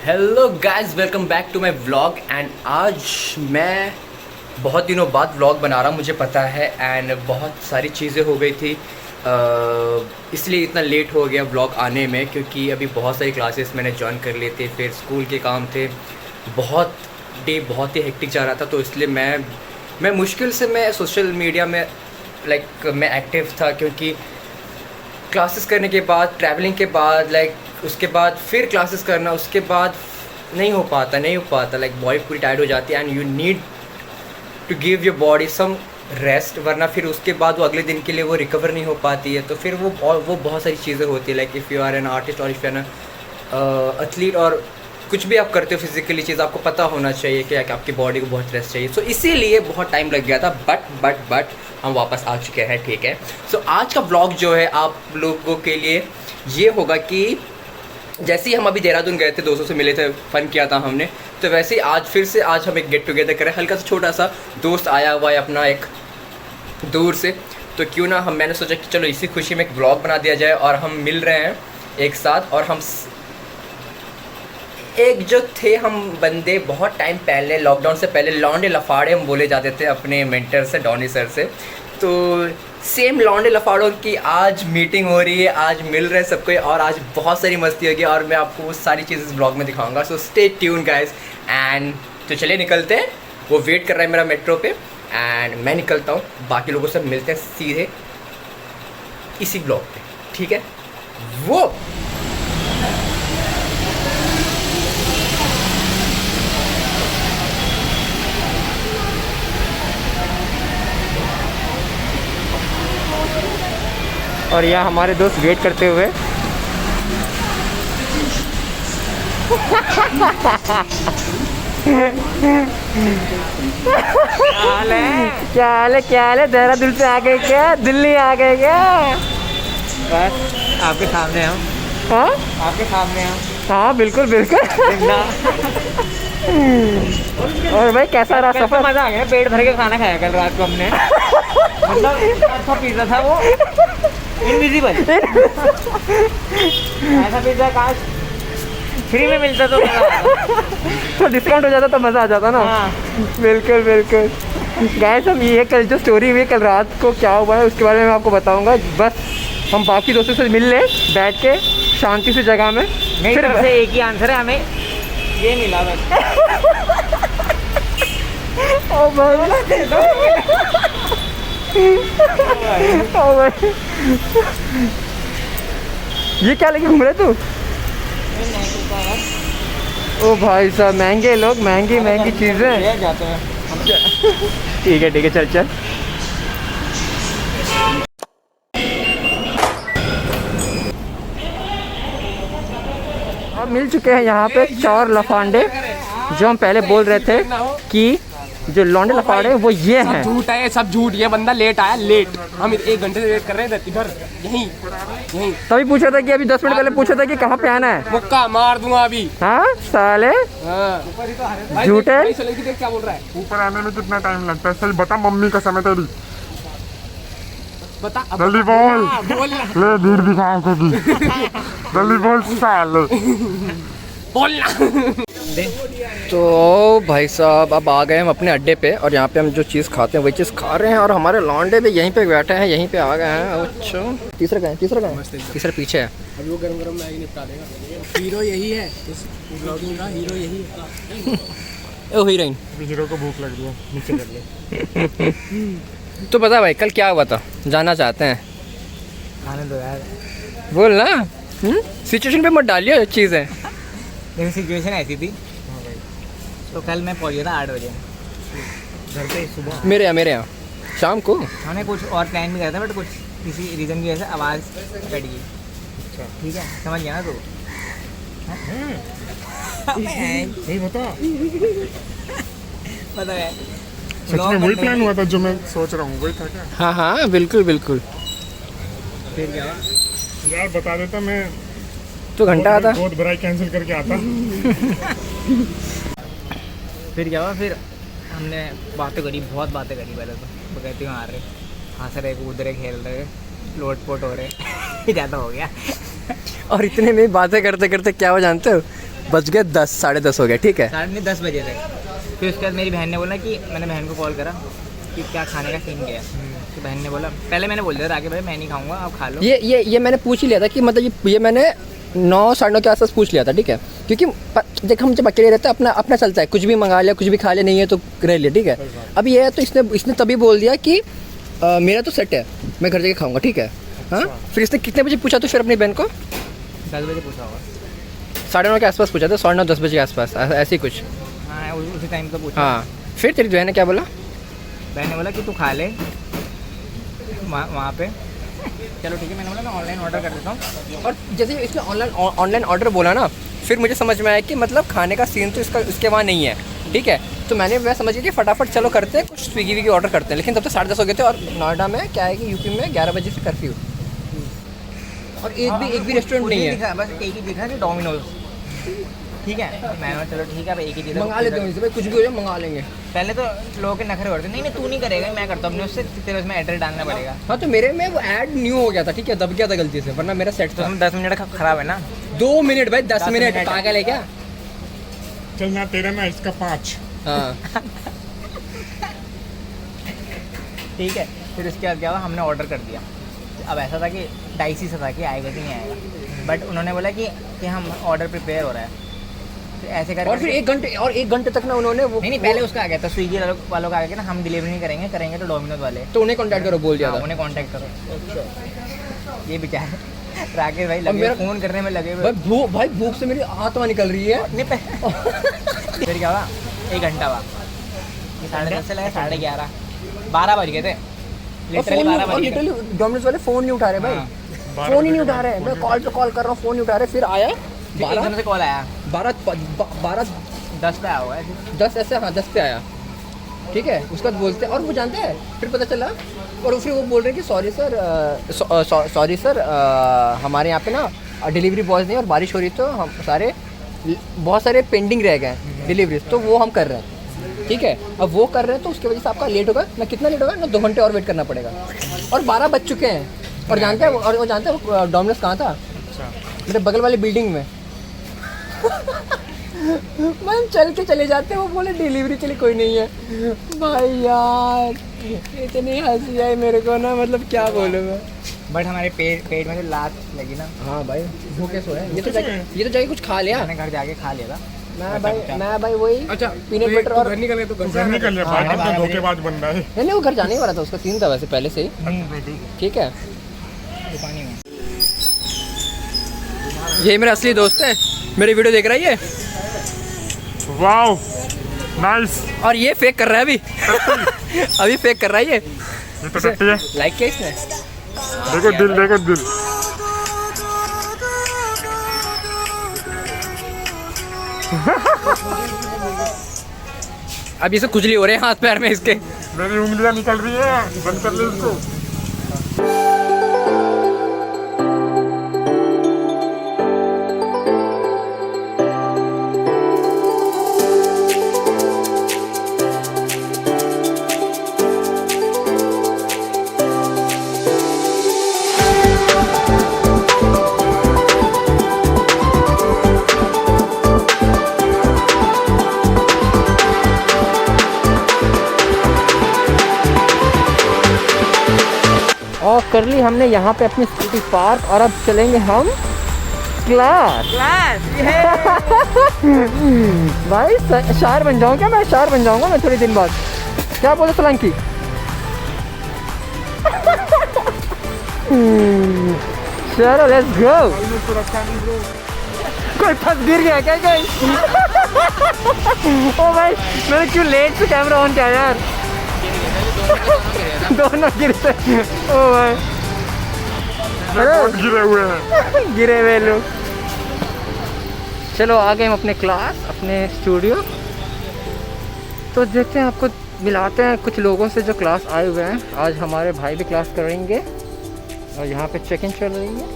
Hello guys, welcome back to my vlog. And आज मैं बहुत दिनों बाद व्लॉग बना रहा हूँ, मुझे पता है। एंड बहुत सारी चीज़ें हो गई थी, इसलिए इतना लेट हो गया व्लॉग आने में, क्योंकि अभी बहुत सारी क्लासेस मैंने ज्वाइन कर लिए थे, फिर स्कूल के काम थे, बहुत ही हेक्टिक जा रहा था। तो इसलिए मैं मुश्किल से मैं सोशल मीडिया में मैं एक्टिव था, क्योंकि क्लासेस करने के बाद, ट्रैवलिंग के बाद, उसके बाद फिर क्लासेस करना, उसके बाद नहीं हो पाता बॉडी पूरी टायर्ड हो जाती है। And you need to give your body some rest, वरना फिर उसके बाद वो अगले दिन के लिए वो रिकवर नहीं हो पाती है। तो फिर वो बहुत सारी चीज़ें होती है, like if you are an artist और if you are an athlete, और कुछ भी आप करते हो फिजिकली चीज़, आपको पता होना चाहिए कि आपकी बॉडी को बहुत रेस्ट चाहिए। सो इसीलिए बहुत टाइम लग गया था, बट हम वापस आ चुके हैं, ठीक है। सो आज का व्लॉग जो है आप लोगों के लिए ये होगा कि जैसे ही हम अभी देहरादून गए थे, दोस्तों से मिले थे, फ़न किया था हमने, तो वैसे ही आज हम एक गेट टुगेदर करें। हल्का सा छोटा सा दोस्त आया हुआ है अपना एक दूर से, तो क्यों ना मैंने सोचा कि चलो इसी खुशी में एक व्लॉग बना दिया जाए। और हम मिल रहे हैं एक साथ, और हम एक जो थे हम बंदे बहुत टाइम पहले, लॉकडाउन से पहले, लौंडे लफाड़े हम बोले जाते थे अपने मेंटर से, डॉनी सर से। तो सेम लौंडे लफाड़ों की आज मीटिंग हो रही है, आज मिल रहे हैं सबको, और आज बहुत सारी मस्ती होगी, और मैं आपको वो सारी चीज़ इस ब्लॉग में दिखाऊंगा। सो स्टे ट्यून गाइस। एंड तो चलिए निकलते हैं, वो वेट कर रहा है मेरा मेट्रो पे, एंड मैं निकलता हूँ। बाकी लोगों से मिलते हैं सीधे इसी ब्लॉग पे, ठीक है। वो और यहाँ हमारे दोस्त वेट करते हुए क्या हाल है देहरादून से आ गए क्या, दिल्ली आ गए क्या? बस आपके सामने हम। हाँ आपके सामने हम। हाँ बिल्कुल और भाई कैसा रहा सफर? मजा आ गया, पेट भर के खाना खाया कल रात को हमने। मतलब अच्छा पिज्जा था वो, इनविजिबल। ऐसा पिज्जा काश फ्री में मिलता तो डिस्काउंट हो जाता तो मज़ा आ जाता ना। हाँ। बिल्कुल गाइस, हम ये कल जो स्टोरी हुई कल रात को क्या हुआ है उसके बारे में मैं आपको बताऊंगा। बस हम बाकी दोस्तों से मिल ले बैठ के शांति से जगह में। मेरी तरफ से एक ही आंसर है, हमें ये मिला बस। ओ भाई ये क्या लेके घूम रहे तू? ओ भाई साहब, महंगे लोग, महंगी चीज़ें जाते हैं। ठीक है चल। अब मिल चुके हैं यहाँ पे चौर लफांडे, जो हम पहले बोल रहे थे कि जो लौंडे लफाड़े वो ये हैं। झूठ है, सब झूठ। ये बंदा लेट आया, लेट। हम 1 घंटे से वेट कर रहे थे इधर, यहीं। तभी पूछा था कि अभी 10 मिनट पहले पूछा था कि कहाँ पे आना है। मुक्का मार दूंगा अभी। हाँ साले झूठ है। देख क्या बोल रहा है। ऊपर आने में कितना टाइम लगता है? सही बता, मम्मी का समय तेरी। बता जल्दी बोल। ले भीड़ दिखाया कभी। जल्दी बोल साले। बोलना। तो भाई साहब अब आ गए हम अपने अड्डे पे, और यहाँ पे हम जो चीज़ खाते हैं वही चीज़ खा रहे हैं, और हमारे लौंडे भी यहीं पे बैठे हैं, यहीं पे आ गए हैं। अच्छा तीसरा कहाँ है? तीसरा पीछे है। अभी वो गरम मैगी निपटा देगा। हीरो यही है, इस ब्लॉगिंग का हीरो यही है। ओ हीरोइन, हीरो को भूख लग रही है, नीचे कर ले। तो बता भाई कल क्या हुआ था, जानना चाहते हैं। खाने दो यार। बोल ना, सिचुएशन पे मत डालिए चीज़ें। मेरी सिचुएशन ऐसी थी, तो कल मैं पहुंच गया था 8 बजे घर पे सुबह। मेरे यहाँ शाम को हमने कुछ और प्लान भी किया था, बट कुछ किसी रीज़न की वजह से आवाज़ कट गई। ठीक है, समझ गया ना तू? नहीं बता। पता है सच में वही प्लान हुआ था जो मैं सोच रहा हूँ, वही था क्या? हाँ बिल्कुल। फिर क्या? यार बता देता, मैं तो घंटा आता। बहुत भराई कैंसिल करके आता। फिर क्या हुआ? फिर हमने बातें करी, बहुत बातें करी। पहले तो वो कहती हूँ आ रहे, हंस रहे, कूद रहे, खेल रहे, लोटपोट हो रहे। ज़्यादा हो गया। और इतने में बातें करते करते क्या हो जानते हो, बज गए 10, 10:30 हो गए, ठीक है। 10 बजे थे। फिर उसके बाद मेरी बहन ने बोला कि मैंने बहन को कॉल करा कि क्या खाने का सीन क्या है। तो बहन ने बोला, पहले मैंने बोल दिया था कि भाई मैं नहीं खाऊंगा, आप खा लो। ये मैंने पूछ ही लिया था कि मतलब ये मैंने 9, 9:30 के आसपास पूछ लिया था, ठीक है। क्योंकि देख हम जब अकेले रहते हैं अपना अपना चलता है, कुछ भी मंगा लिया, कुछ भी खा लिया, नहीं है तो रह लिया, ठीक है। अब ये है तो इसने तभी बोल दिया कि मेरा तो सेट है, मैं घर जाके खाऊंगा, ठीक है। हाँ, फिर इसने कितने बजे पूछा तो फिर अपनी बहन को? 10 बजे पूछा होगा, 9:30 के आसपास पूछा था, 9:30, 10 बजे के आसपास, ऐसे ही कुछ। हाँ उसी टाइम तो पूछा। हाँ, फिर तेरी बहन ने क्या बोला? बहन ने बोला कि तू खा ले वहाँ पे। चलो ठीक है, मैंने बोला मैं ऑनलाइन ऑर्डर कर देता हूँ। और जैसे इसने ऑनलाइन ऑर्डर बोला ना, फिर मुझे समझ में आया कि मतलब खाने का सीन तो इसके वहाँ नहीं है, ठीक है। तो मैं समझ गया कि फटाफट चलो करते हैं, कुछ स्विगी ऑर्डर करते हैं। लेकिन तब तक 10:30 हो गए थे और नोएडा में क्या है कि यूपी में 11 बजे से कर्फ्यू, और एक भी रेस्टोरेंट नहीं है। बस एक ही दिखा कि डोमिनोज, ठीक है। मैंने चलो ठीक है भाई, एक ही दिखा, मंगा लेते हैं, कुछ भी हो जाए मंगा लेंगे। पहले तो लोगों के नखरे करते, नहीं तू नहीं करेगा, मैं करता हूँ, उससे तेरे उसमें एड्रेस डालना पड़ेगा। हाँ, तो मेरे में वो ऐड न्यू हो गया था, ठीक है, दब गया था गलती से, वरना मेरा सेट तो था। हम 10 मिनट खराब है ना। 2 मिनट भाई, 10 मिनट मिनट। पागल है क्या? चल ना तेरा ना इसका 5। हाँ। ठीक है, फिर उसके बाद क्या हुआ, हमने ऑर्डर कर दिया। अब ऐसा था कि डाइसी से था कि आएगा कि नहीं आएगा, बट उन्होंने बोला कि हम ऑर्डर प्रिपेयर हो रहा है, तो ऐसे करके। और फिर 1 घंटे तक ना उन्होंने वो नहीं पहले उसका आ गया था, स्विगी वालों का आ गया ना, हम डिलीवरी नहीं करेंगे तो डोमिनोज वाले। तो उन्हें कांटेक्ट करो बोल दिया हाँ, था। उन्हें कांटेक्ट करो। ये बेचारे राकेश भाई लगे मेरा फ़ोन करने में लगे भाई भूख से मेरी आत्मा निकल रही है। फिर क्या हुआ, 1 घंटा हुआ, 10:30 से लगे 11:30, 12 बज गए थे लिटरली, 12 बज गए। लिटरली डोमिनोज वाले फोन नहीं उठा रहे भाई, फोन ही नहीं उठा रहे। मैं कॉल पे कॉल कर रहा हूँ, फोन नहीं उठा रहे। फिर आया 12 से कॉल आया, 12:10 पे आया होगा, 10 ऐसे, हाँ 10 पे आया, ठीक है। उसके बाद बोलते हैं और वो जानते हैं, फिर पता चला और फिर वो बोल रहे हैं कि सॉरी सर हमारे यहाँ पे ना डिलीवरी बॉयज़ नहीं, और बारिश हो रही तो हम बहुत सारे पेंडिंग रह गए डिलीवरीज, तो वो हम कर रहे हैं, ठीक है। अब वो कर रहे हैं तो उसकी वजह से आपका लेट होगा ना, कितना लेट होगा ना, 2 घंटे और वेट करना पड़ेगा। और 12 बज चुके हैं। और जानते हैं वो जानते हैं डोमिनोज कहाँ था? मेरे बगल वाली बिल्डिंग में। मैं चल के चले जाते हैं, वो बोले डिलीवरी के लिए कोई नहीं है। भाई यार इतनी हंसी आई मेरे को ना, मतलब क्या बोलूँ मैं। बट हमारे पेट में तो लात लगी ना। हाँ भाई, भूखे सोए। ये तो जाके कुछ खा लिया। मैंने घर जाके खा लिया था। मैं भाई वही अच्छा पीनट बटर और घर निकल, तो घर निकल ले, भाई तो धोखेबाज बन रहा है। नहीं वो घर जाने ही वाला था, उसका सीन था वैसे पहले से ही, ठीक है। पानी में ये मेरा असली दोस्त है, मेरी वीडियो देख रहा है ये, वाओ नाइस। और ये फेक कर रहा है अभी। अभी फेक कर रहा है ये तो टट्टी है, लाइक किया इसने। देखो दिल, देखो दिल। अब ये सब खुजली हो रहे हैं हाथ पैर में इसके। मेरी उंगलियां निकल रही है, बंद कर ले इसको। और कर ली हमने यहाँ पे अपनी स्कूटी पार्क, और अब चलेंगे हम क्लास। भाई शायर बन जाऊँ क्या मैं? शायर बन जाऊँगा मैं थोड़ी दिन बाद। क्या बोले सोलंकी? चलो लेट्स गो। कोई फंस गिर गया क्या गाइस? ओ भाई मैंने क्यों लेट से कैमरा ऑन किया यार? दोनों गिरते। ओ भाई गिरे हुए हैं। गिरे हुए लोग। चलो आ गए हम अपने क्लास, अपने स्टूडियो। तो देखते हैं, आपको मिलाते हैं कुछ लोगों से जो क्लास आए हुए हैं। आज हमारे भाई भी क्लास करेंगे और यहाँ पे चेक इन चल रही है।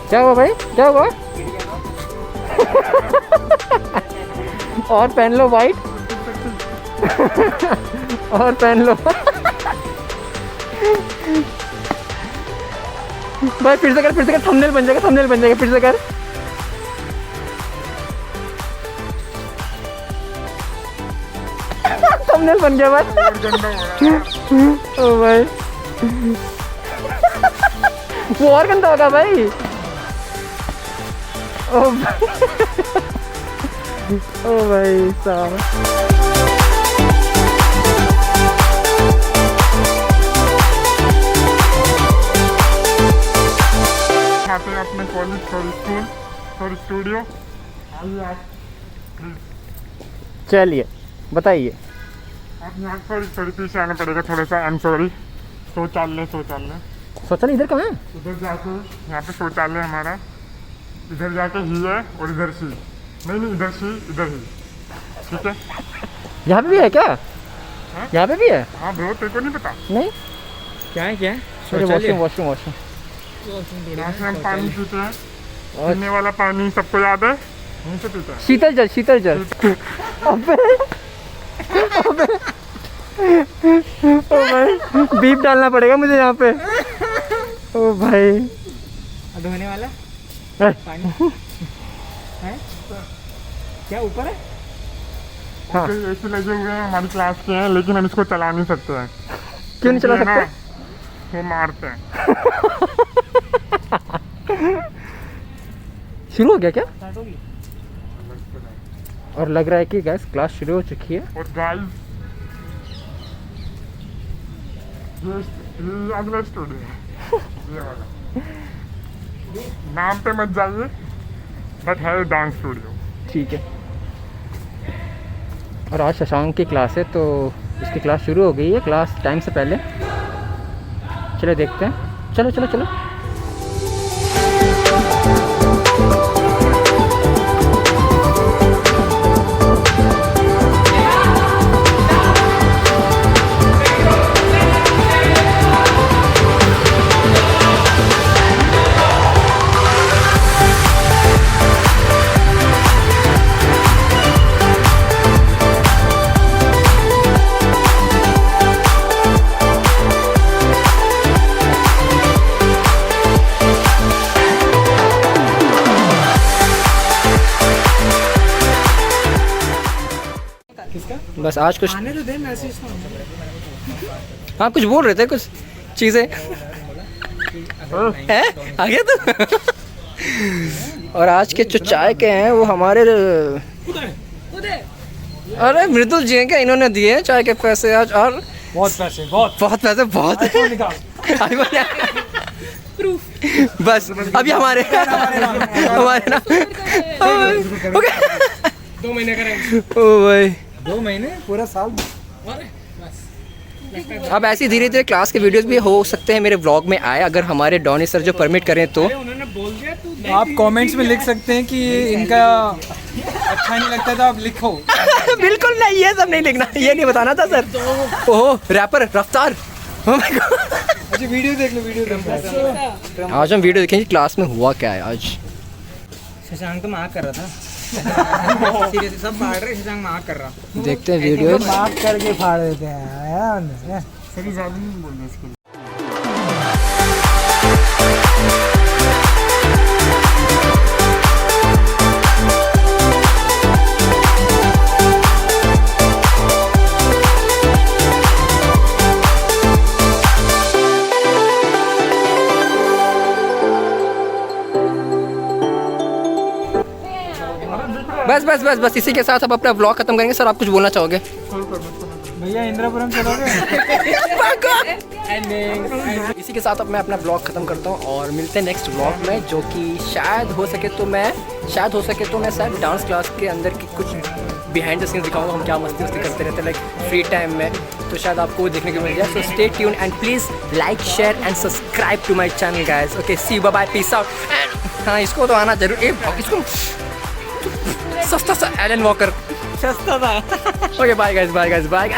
क्या हुआ भाई, क्या हुआ? और पहन लो वाइट। और पहन लो। भाई फिर से कर, थंबनेल बन जाएगा, फिर से कर। थंबनेल बन गया भाई। ओ भाई वो और गंदा होगा भाई। ओ भाई साहब। आते हैं अपने कॉलेज और स्कूल और स्टूडियो। आइए आप चलिए बताइए। आप यहाँ थोड़ी पीछे आना पड़ेगा थोड़ा सा। I am sorry. शौचालय शौचालय इधर कहाँ है? उधर जाके यहाँ पे शौचालय हमारा इधर जाके ही है और इधर सी नहीं इधर सी इधर ही। ठीक है यहाँ पे भी है क्या? यहाँ पे भी है? हाँ ब्रो तेरे को नहीं पता? नहीं क्या है वॉशरूम यहाँ से हम पानी पीते हैं। पीने वाला पानी सबको याद है? यहीं से पीते हैं। शीतल जल। अबे ओ भाई बीप डालना पड़ेगा मुझे यहाँ पे। ओ भाई धोने वाला है? पानी है क्या ऊपर है? हाँ ऐसे लगे हुए हैं हमारी क्लास के हैं लेकिन हम इसको चला नहीं सकते हैं। क्यों नहीं चला क्योंकि है सकते? ना, वो मारते हैं। शुरू हो गया क्या? और लग रहा है कि गैस क्लास शुरू हो चुकी है। और गाइस ये अगला स्टूडियो है ये वाला। नाम पे मत जाइए बट है डांस स्टूडियो। ठीक है। और आज शशांक की क्लास है तो उसकी क्लास शुरू हो गई है क्लास टाइम से पहले। चलो देखते हैं। चलो। बस आज कुछ आने तो दे मैसेज तो। हाँ कुछ बोल रहे थे कुछ चीज़ें हैं आ गया तो। और आज के जो चाय के हैं वो हमारे अरे मृदुल जी हैं क्या? इन्होंने दिए हैं चाय के पैसे आज। और बहुत पैसे बहुत बस अभी हमारे ना ओके 2 महीने करेंगे। ओ भाई 2 महीने पूरा साल। अब ऐसी धीरे धीरे क्लास के वीडियोस भी हो सकते हैं मेरे व्लॉग में आए अगर हमारे डॉनी सर जो परमिट करें तो। उन्होंने बोल दिया तू आप कमेंट्स में लिख सकते हैं कि इनका अच्छा नहीं लगता तो आप लिखो। बिल्कुल नहीं ये सब नहीं लिखना, ये नहीं बताना था सर। ओहो रैपर रफ्तार। अच्छा वीडियो देख लो। आज हम वीडियो देखेंगे क्लास में हुआ क्या है आज। शशांक तो मार्क कर रहा था। सीरियसली सब फाड़ रहे, शशांक मार्क कर रहा। देखते हैं वीडियो। मार्क करके फाड़ देते हैं। सही ज़्यादा नहीं बोल रहे इसके लिए। बस इसी के साथ अब अपना ब्लॉग खत्म करेंगे। सर आप कुछ बोलना चाहोगे? भैया इंद्रपुरम चलोगे? इसी के साथ अब मैं अपना ब्लॉग खत्म करता हूँ और मिलते हैं नेक्स्ट ब्लॉग में जो कि शायद हो सके तो मैं शायद डांस क्लास के अंदर की कुछ बिहाइंड द सीन्स दिखाऊंगा। हम क्या मस्ती करते रहते हैं लाइक फ्री टाइम में, तो शायद आपको देखने को मिल जाए। So stay tune and please like share and subscribe to my channel guys. Okay see bye peace out. And हाँ इसको तो आना जरूर। इसको सस्ता सा एलन वॉकर सस्ता था। Okay bye guys bye.